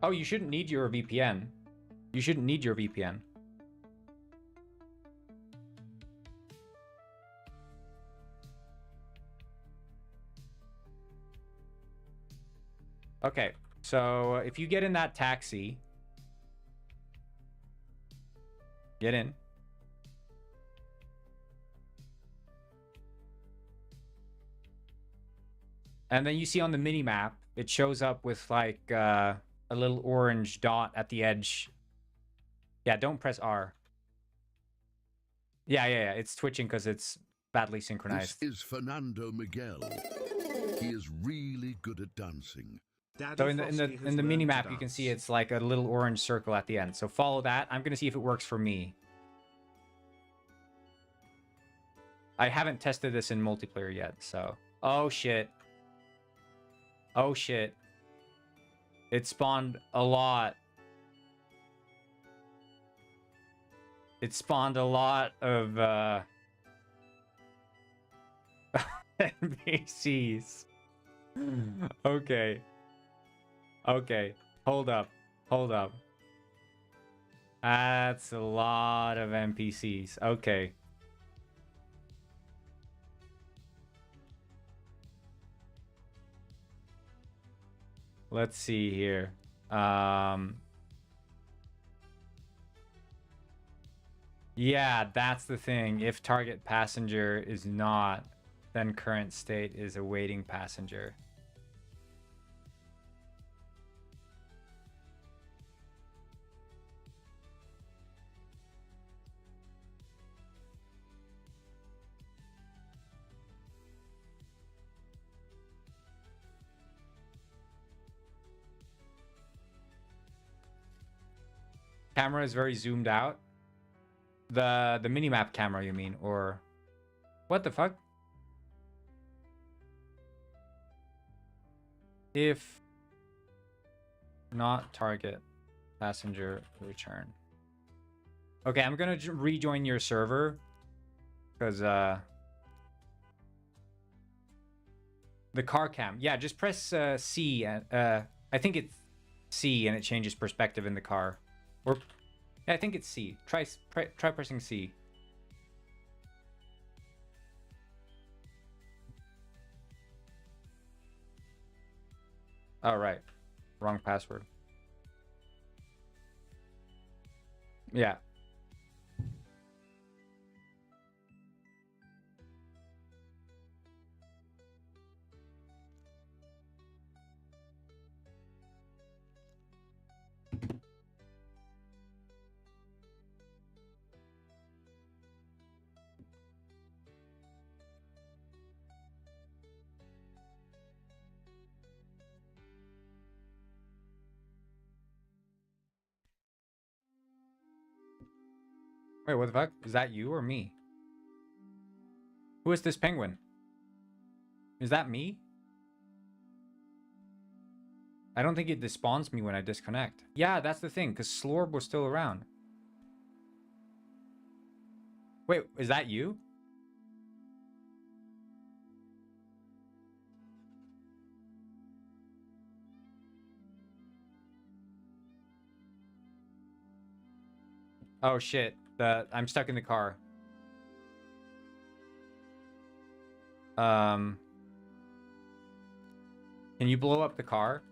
Oh, you shouldn't need your VPN. You shouldn't need your VPN. Okay, so if you get in that taxi, get in. And then you see on the mini map, it shows up with like a little orange dot at the edge. Yeah, don't press R. Yeah, it's twitching because it's badly synchronized. This is Fernando Miguel. He is really good at dancing. Daddy So in Frosty has the mini learned map, to you can dance. see it's like a little orange circle at the end. So follow that. I'm gonna see if it works for me. I haven't tested this in multiplayer yet, so... Oh, shit. Oh, shit. It spawned a lot. It spawned a lot of, NPCs. Okay. Okay. Hold up. Hold up. That's a lot of NPCs. Okay. Let's see here. Yeah, that's the thing. If target passenger is not, then current state is awaiting passenger. Camera is very zoomed out. The minimap camera, you mean? Or what the fuck? If not target passenger return. Okay, I'm gonna rejoin your server because the car cam. Yeah, just press C and I think it's C and it changes perspective in the car. Or yeah, I think it's C. Try pressing C. Oh, right. Wrong password. Yeah. Wait, what the fuck? Is that you or me? Who is this penguin? Is that me? I don't think it despawns me when I disconnect. Yeah, that's the thing, because Slorb was still around. Wait, is that you? Oh shit. I'm stuck in the car. Can you blow up the car?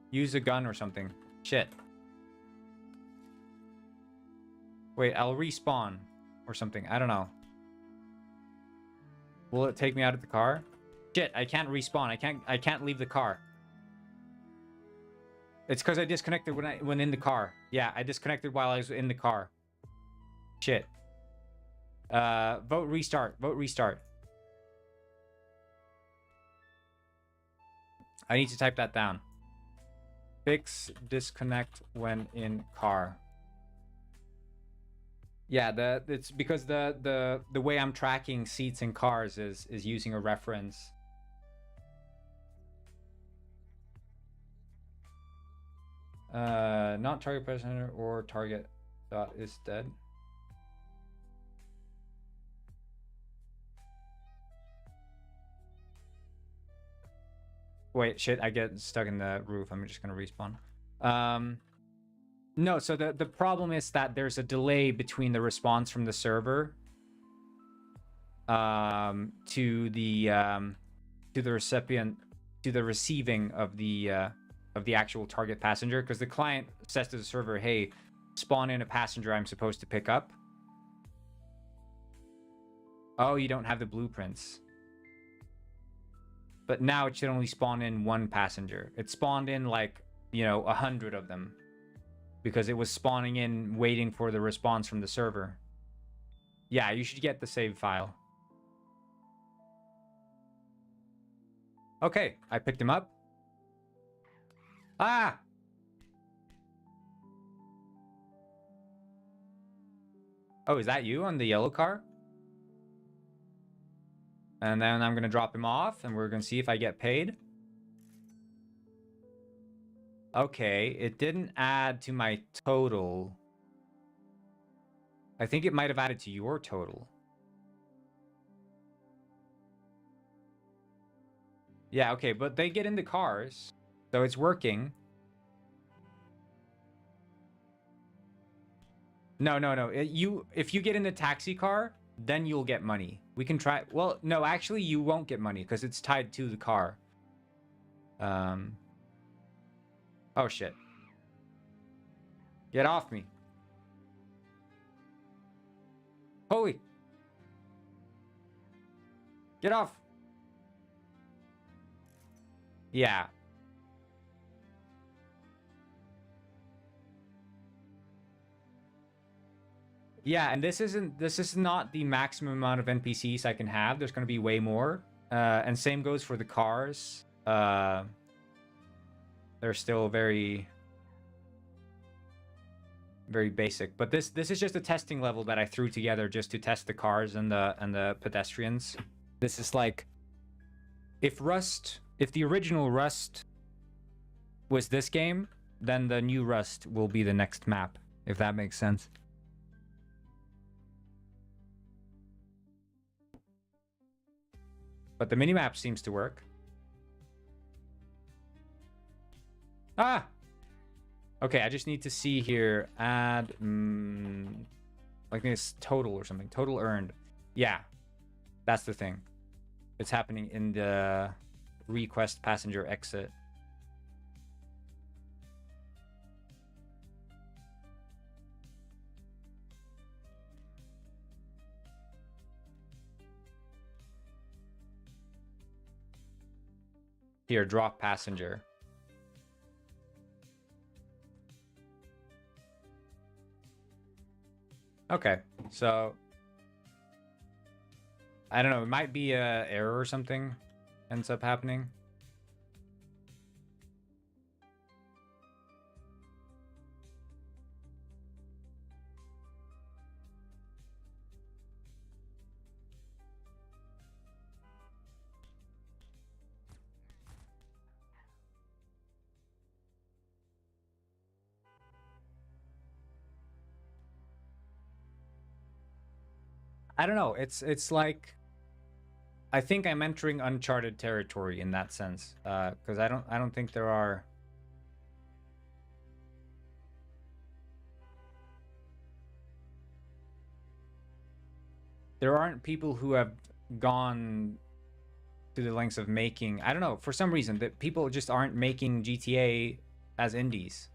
Use a gun or something. Shit. Wait, I'll respawn or something. I don't know. Will it take me out of the car? Shit, I can't respawn. I can't leave the car. It's because I disconnected when in the car. Yeah, I disconnected while I was in the car. Shit. Vote restart. Vote restart. I need to type that down. Fix disconnect when in car. Yeah, it's because the way I'm tracking seats in cars is using a reference. Not target passenger or target dot is dead. Wait, shit, I get stuck in the roof. I'm just gonna respawn. No, so the problem is that there's a delay between the response from the server to the recipient, to the receiving of the actual target passenger, because the client says to the server, hey, spawn in a passenger I'm supposed to pick up. Oh, you don't have the blueprints. But now it should only spawn in one passenger. It spawned in like, 100 of them. Because it was spawning in, waiting for the response from the server. Yeah, you should get the save file. Okay, I picked him up. Ah! Oh, is that you on the yellow car? And then I'm gonna drop him off, and we're gonna see if I get paid. Okay, it didn't add to my total. I think it might have added to your total. Yeah, okay, but they get in the cars, so it's working. No. If you get in the taxi car, then you'll get money. We can try. Well, no, actually, you won't get money because it's tied to the car. Oh, shit. Get off me. Holy. Get off. Yeah. Yeah, and this is not the maximum amount of NPCs I can have. There's going to be way more. And same goes for the cars. They're still very basic. But this is just a testing level that I threw together just to test the cars and the pedestrians. This is like if the original Rust was this game, then the new Rust will be the next map, if that makes sense. But the minimap seems to work. Ah! Okay, I just need to see here. Add, like this total or something. Total earned. Yeah, that's the thing. It's happening in the request passenger exit. Here, drop passenger. Okay, so I don't know, it might be a error or something ends up happening. I don't know. It's like I think I'm entering uncharted territory in that sense, because I don't think there aren't people who have gone to the lengths of making. I don't know, for some reason that people just aren't making GTA as indies.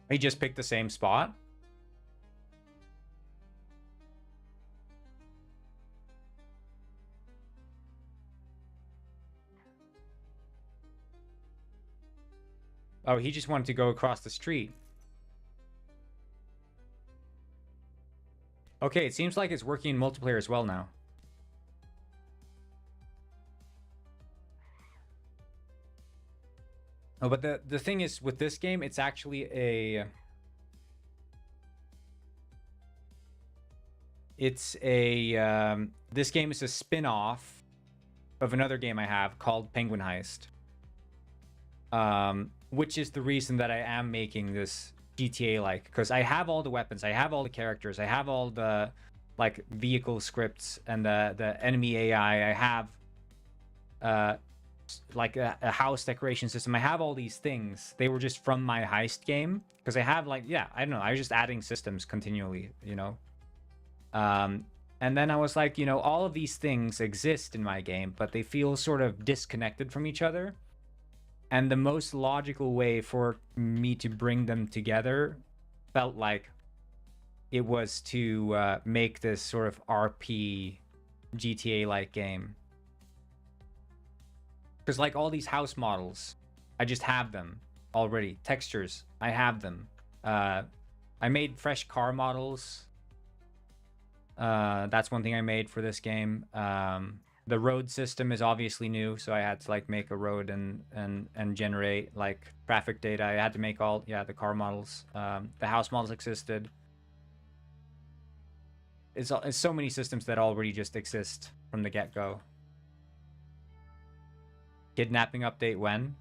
He just picked the same spot. Oh, he just wanted to go across the street. Okay, it seems like it's working in multiplayer as well now. Oh, but the thing is, with this game, it's actually a... This game is a spin-off of another game I have called Penguin Heist. Which is the reason that I am making this GTA-like, because I have all the weapons, I have all the characters, I have all the like vehicle scripts and the enemy AI, I have like a house decoration system. I have all these things. They were just from my heist game, because I have like, yeah, I don't know, I was just adding systems continually, you know. And then I was like, you know, all of these things exist in my game, but they feel sort of disconnected from each other. And the most logical way for me to bring them together felt like it was to make this sort of RP GTA-like game. Because like all these house models, I just have them already. Textures, I have them. I made fresh car models. That's one thing I made for this game. The road system is obviously new, so I had to like make a road and generate like traffic data. I had to make all, yeah, the car models. The house models existed. It's so many systems that already just exist from the get-go. Kidnapping update when?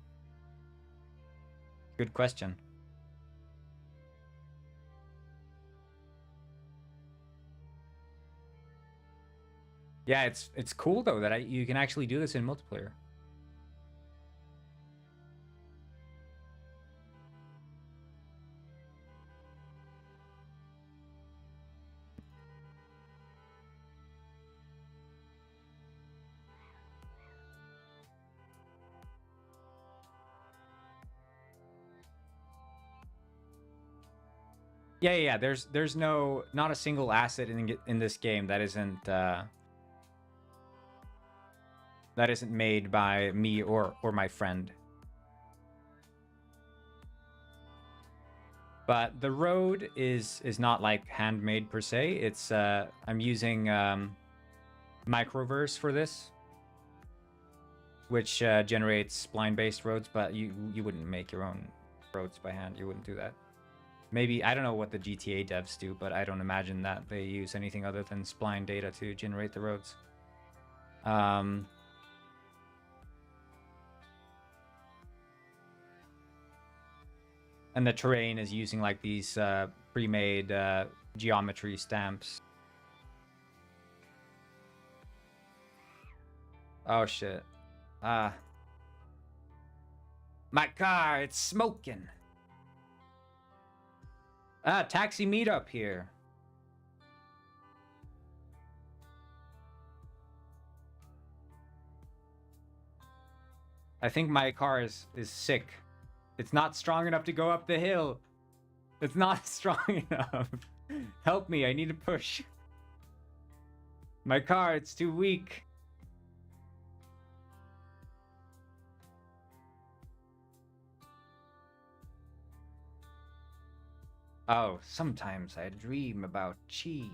Good question. Yeah, it's cool though that you can actually do this in multiplayer. Yeah. There's not a single asset in this game that isn't made by me or my friend. But the road is not like handmade per se. It's I'm using Microverse for this, which generates spline-based roads. But you wouldn't make your own roads by hand. You wouldn't do that. Maybe, I don't know what the GTA devs do, but I don't imagine that they use anything other than spline data to generate the roads. And the terrain is using like these pre-made geometry stamps. Oh shit. My car, it's smoking. Taxi meetup here. I think my car is sick. It's not strong enough to go up the hill. It's not strong enough. Help me, I need a push. My car, it's too weak. Oh, sometimes I dream about cheese.